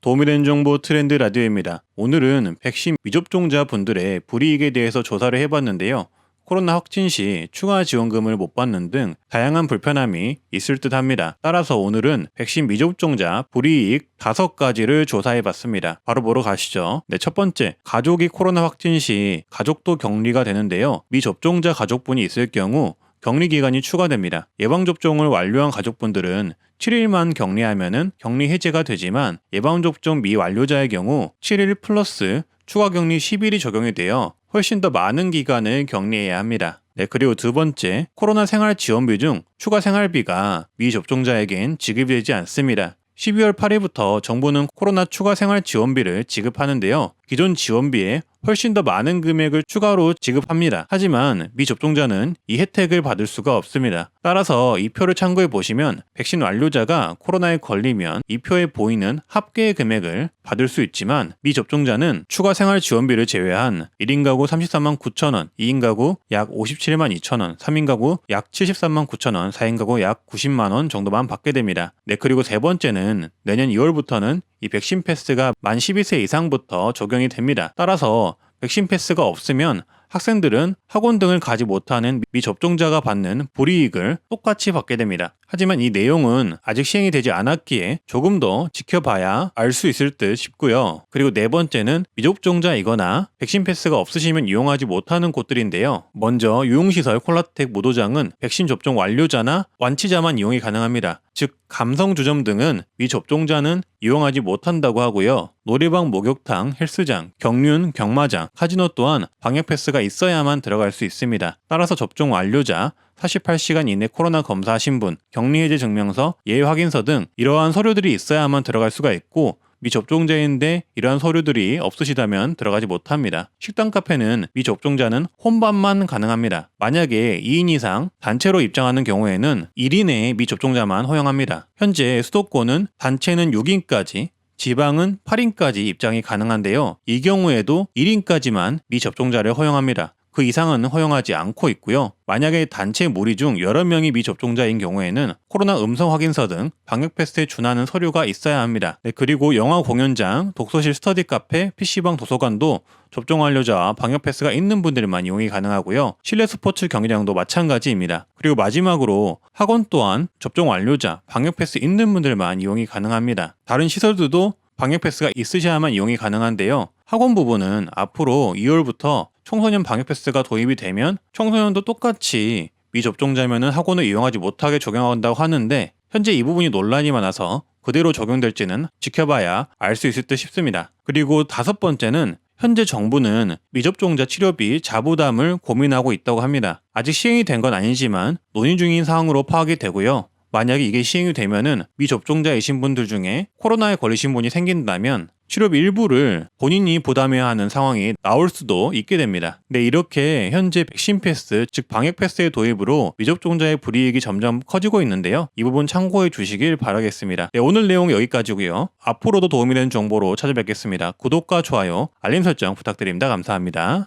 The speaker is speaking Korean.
도움이 되는 정보 트렌드 라디오입니다. 오늘은 백신 미접종자 분들의 불이익에 대해서 조사를 해봤는데요. 코로나 확진 시 추가 지원금을 못 받는 등 다양한 불편함이 있을 듯 합니다. 따라서 오늘은 백신 미접종자 불이익 5가지를 조사해봤습니다. 바로 보러 가시죠. 네, 첫 번째, 가족이 코로나 확진 시 가족도 격리가 되는데요. 미접종자 가족분이 있을 경우 격리 기간이 추가됩니다. 예방접종을 완료한 가족분들은 7일만 격리하면은 격리 해제가 되지만 예방접종 미완료자의 경우 7일 플러스 추가 격리 10일이 적용이 되어 훨씬 더 많은 기간을 격리해야 합니다. 네, 그리고 두 번째, 코로나 생활 지원비 중 추가 생활비가 미접종자에겐 지급이 되지 않습니다. 12월 8일부터 정부는 코로나 추가 생활 지원비를 지급하는데요. 기존 지원비에 훨씬 더 많은 금액을 추가로 지급합니다. 하지만 미접종자는 이 혜택을 받을 수가 없습니다. 따라서 이 표를 참고해 보시면 백신 완료자가 코로나에 걸리면 이 표에 보이는 합계의 금액을 받을 수 있지만 미접종자는 추가 생활 지원비를 제외한 1인 가구 33만 9천 원, 2인 가구 약 57만 2천 원, 3인 가구 약 73만 9천 원, 4인 가구 약 90만 원 정도만 받게 됩니다. 네, 그리고 세 번째는 내년 2월부터는 이 백신 패스가 만 12세 이상부터 적용이 됩니다. 따라서 백신 패스가 없으면 학생들은 학원 등을 가지 못하는 미접종자가 받는 불이익을 똑같이 받게 됩니다. 하지만 이 내용은 아직 시행이 되지 않았기에 조금 더 지켜봐야 알 수 있을 듯 싶고요. 그리고 네 번째는 미접종자이거나 백신 패스가 없으시면 이용하지 못하는 곳들인데요. 먼저 유흥시설 콜라텍 무도장은 백신 접종 완료자나 완치자만 이용이 가능합니다. 즉 감성주점 등은 미접종자는 이용하지 못한다고 하고요. 노래방, 목욕탕, 헬스장, 경륜, 경마장, 카지노 또한 방역 패스가 있어야만 들어갈 수 있습니다. 따라서 접종 완료자, 48시간 이내 코로나 검사하신 분, 격리해제 증명서, 예외 확인서 등 이러한 서류들이 있어야만 들어갈 수가 있고 미접종자인데 이러한 서류들이 없으시다면 들어가지 못합니다. 식당, 카페는 미접종자는 혼밥만 가능합니다. 만약에 2인 이상 단체로 입장하는 경우에는 1인의 미접종자만 허용합니다. 현재 수도권은 단체는 6인까지 지방은 8인까지 입장이 가능한데요. 이 경우에도 1인까지만 미접종자를 허용합니다. 그 이상은 허용하지 않고 있고요. 만약에 단체 무리 중 여러 명이 미접종자인 경우에는 코로나 음성 확인서 등 방역 패스에 준하는 서류가 있어야 합니다. 네, 그리고 영화 공연장, 독서실, 스터디 카페, PC방, 도서관도 접종 완료자와 방역 패스가 있는 분들만 이용이 가능하고요. 실내 스포츠 경기장도 마찬가지입니다. 그리고 마지막으로 학원 또한 접종 완료자, 방역 패스 있는 분들만 이용이 가능합니다. 다른 시설들도 방역 패스가 있으셔야만 이용이 가능한데요. 학원 부분은 앞으로 2월부터 청소년 방역 패스가 도입이 되면 청소년도 똑같이 미접종자면은 학원을 이용하지 못하게 적용한다고 하는데 현재 이 부분이 논란이 많아서 그대로 적용될지는 지켜봐야 알 수 있을 듯 싶습니다. 그리고 5번째는 현재 정부는 미접종자 치료비 자부담을 고민하고 있다고 합니다. 아직 시행이 된 건 아니지만 논의 중인 사항으로 파악이 되고요. 만약에 이게 시행이 되면은 미접종자이신 분들 중에 코로나에 걸리신 분이 생긴다면 치료비 일부를 본인이 부담해야 하는 상황이 나올 수도 있게 됩니다. 네, 이렇게 현재 백신 패스, 즉 방역 패스의 도입으로 미접종자의 불이익이 점점 커지고 있는데요. 이 부분 참고해 주시길 바라겠습니다. 네, 오늘 내용 여기까지고요. 앞으로도 도움이 되는 정보로 찾아뵙겠습니다. 구독과 좋아요, 알림 설정 부탁드립니다. 감사합니다.